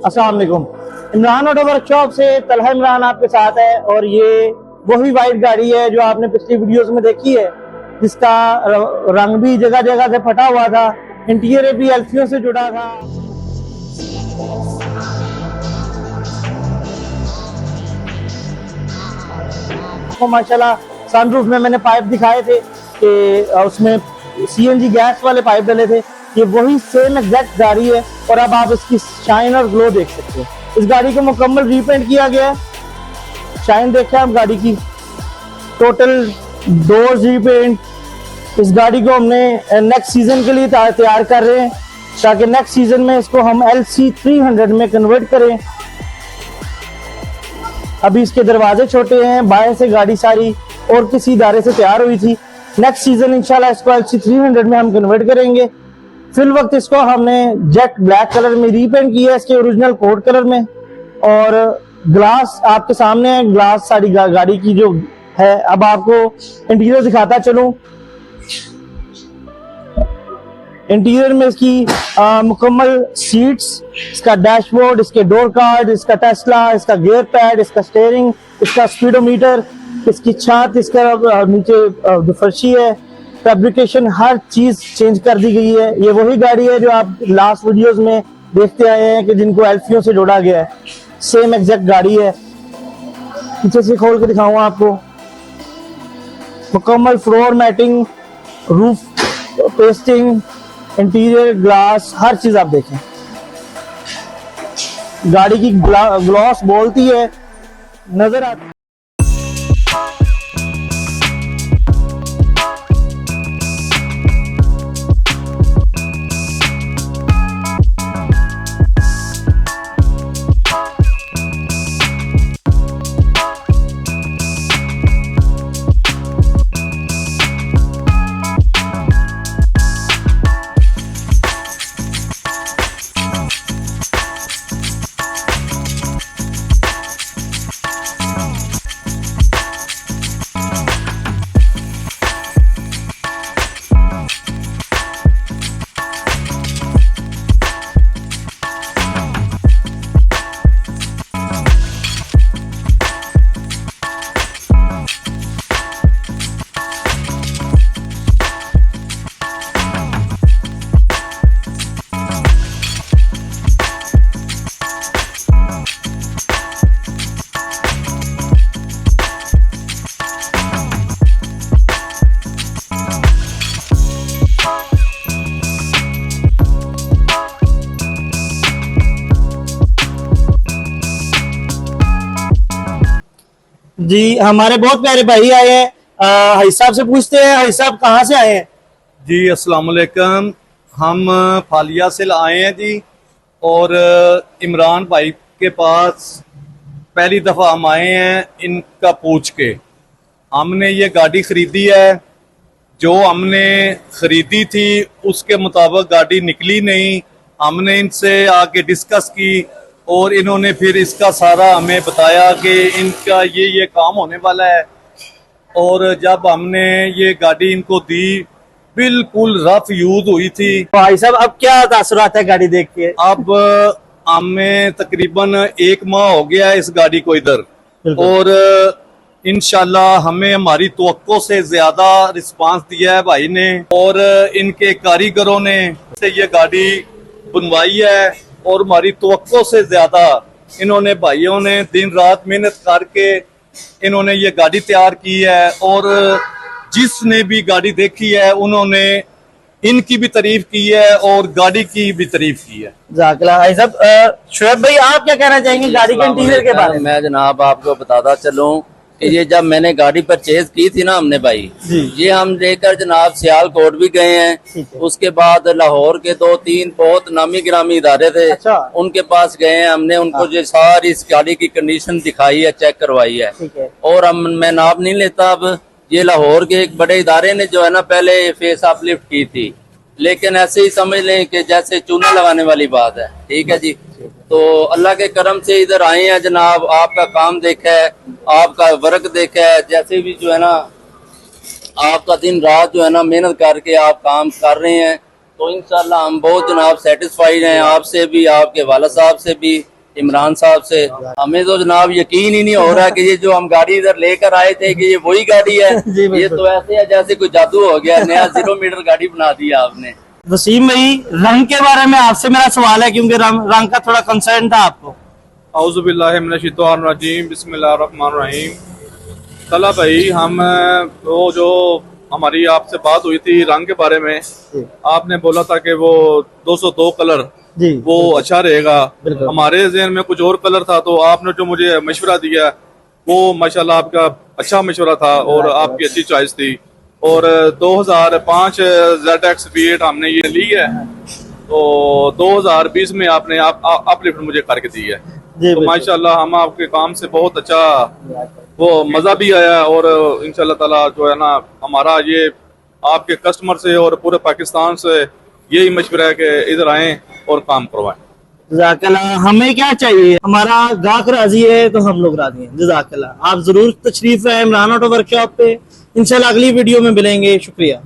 अस्सलाम वालेकुम। Imran auto workshop से तलहा इमरान आपके साथ है और ये वही वाइट गाड़ी है जो आपने पिछली वीडियोस में देखी है, जिसका रंग भी जगह जगह से फटा हुआ था, इंटीरियर भी एल्फियों से जुड़ा था। तो माशाल्लाह सनरूफ में मैंने पाइप दिखाए थे कि उसमें सीएनजी गैस वाले पाइप डले थे। ये वही सेम एग्जैक्ट गाड़ी है और अब आप इसकी शाइन और ग्लो देख सकते हैं। इस गाड़ी को मुकम्मल रीपेंट किया गया है। शाइन देखें आप गाड़ी की, टोटल डोर्स रीपेंट। इस गाड़ी को हमने नेक्स्ट सीजन के लिए तैयार कर रहे हैं ताकि नेक्स्ट सीजन में इसको हम LC 300 में कन्वर्ट करें। अभी इसके दरवाजे छोटे हैं, बाहर से गाड़ी सारी और किसी इदारे से तैयार हुई थी। नेक्स्ट सीजन इंशाल्लाह इसको LC 300 में हम कन्वर्ट करेंगे। फिल वक्त इसको हमने जेट ब्लैक कलर में रीपेंट किया है, इसके ओरिजिनल कोड कलर में। और ग्लास आपके सामने है, ग्लास सारी गाड़ी की जो है। अब आपको इंटीरियर दिखाता चलूं। इंटीरियर में इसकी मुकम्मल सीट्स, इसका डैशबोर्ड, इसके डोर कार्ड, इसका टेस्ला, इसका गियर पैड, इसका स्टीयरिंग, इसका स्पीडोमीटर, इसकी छत, इसका नीचे जो फर्शी है, फैब्रिकेशन, हर चीज चेंज कर दी गई है। ये वही गाड़ी है जो आप लास्ट वीडियोस में देखते आए हैं कि जिनको एल्फियों से जोड़ा गया है। सेम एग्जैक्ट गाड़ी है। पीछे से खोल के दिखाऊंगा आपको। मुकम्मल floor matting, roof pasting, interior glass, हर चीज आप देखें। गाड़ी की ग्लॉस बोलती है, नजर आती है। जी हमारे बहुत प्यारे भाई आए हैं, हाई साहब से पूछते हैं। हाई साहब कहाँ से आए हैं? जी अस्सलाम वालेकुम। हम फालिया से आए हैं जी, और इमरान भाई के पास पहली दफ़ा हम आए हैं इनका पूछ के। हमने ये गाड़ी ख़रीदी है, जो हमने ख़रीदी थी उसके मुताबिक गाड़ी निकली नहीं। हमने इनसे आके डिस्कस की और इन्होंने फिर इसका सारा हमें बताया कि इनका ये काम होने वाला है। और जब हमने ये गाड़ी इनको दी, बिल्कुल रफ यूज हुई थी। भाई साहब अब क्या तासुरात है गाड़ी देख के? अब हमें तकरीबन 1 माह हो गया है इस गाड़ी को इधर, और इंशाल्लाह हमें हमारी तवक्को से ज्यादा रिस्पांस दिया है भाई ने और इनके कारीगरों ने से ये गाड़ी बनवाई है। और हमारी तवक्को से ज्यादा इन्होंने भाइयों ने दिन रात मेहनत करके इन्होंने ये गाड़ी तैयार की है। और जिसने भी गाड़ी देखी है उन्होंने इनकी भी तारीफ की है और गाड़ी की भी तारीफ की है। भाई साहब, शुएब भाई आप क्या कहना चाहेंगे गाड़ी के इंटीरियर के बारे में? मैं जनाब आपको बताता चलूं कि ये जब मैंने गाड़ी परचेज की थी ना हमने भाई, ये हम लेकर जनाब सियालकोट भी गए हैं। उसके बाद लाहौर के 2-3 बहुत नामी गिरामी इदारे थे, अच्छा। उनके पास गए हैं। हमने उनको जो सारी इस गाड़ी की कंडीशन दिखाई है, चेक करवाई है। और मैं नाम नहीं लेता, अब ये लाहौर के एक बड़े इदारे ने जो है ना पहले फेस अपलिफ्ट की थी, लेकिन ऐसे ही समझ लें कि जैसे चूना लगाने वाली बात है। ठीक है जी। तो अल्लाह के करम से इधर आए हैं जनाब, आपका काम देखा है, आपका वर्क देखा है, जैसे भी जो है ना आपका दिन रात जो है ना मेहनत करके आप काम कर रहे हैं। तो इंशाल्लाह हम बहुत जनाब सेटिस्फाइड हैं आपसे भी, आपके वाला साहब से भी, इमरान साहब से। हमें तो जनाब यकीन ही नहीं हो रहा कि ये जो हम गाड़ी इधर लेकर आए थे कि ये वही गाड़ी है। जी, बिल्कुल। ये तो ऐसे है जैसे कोई जादू हो गया, नया 0 मीटर गाड़ी बना दी आपने। वसीम भाई, रंग के बारे में आपसे मेरा सवाल है, क्योंकि रंग का थोड़ा कंसर्न था आपको। औज़ुबिल्लाहिमिनश्शैतानिर्रजीम, बिस्मिल्लाहिर्रहमानिर्रहीम। तला भाई, हम वो जो हमारी आपसे बात हुई थी रंग के बारे में, आपने बोला था कि वो 202 कलर जी, वो अच्छा रहेगा। बिल्कुल। हमारे ज़हन में कुछ और कलर था, तो आपने जो मुझे मशवरा दिया वो माशाल्लाह आपका अच्छा मशवरा था और आपकी अच्छी चॉइस थी। और 2005 ZX V8 हमने ये ली है, तो 2020 में आपने अपलिफ्ट मुझे करके दी है। जी, तो माशाल्लाह हम आपके काम से बहुत अच्छा वो मज़ा भी आया, और इंशाल्लाह ताला जो है ना हमारा ये आपके कस्टमर से और पूरे पाकिस्तान से यही मशवरा है कि इधर आएं और काम करवाएं। जज़ाकल्लाह। हमें क्या चाहिए, हमारा गाहक राजी है तो हम लोग राजी हैं। जज़ाकल्लाह। आप जरूर तशरीफ है इमरान ऑटो वर्कशॉप पे। इंशाल्लाह अगली वीडियो में मिलेंगे। शुक्रिया।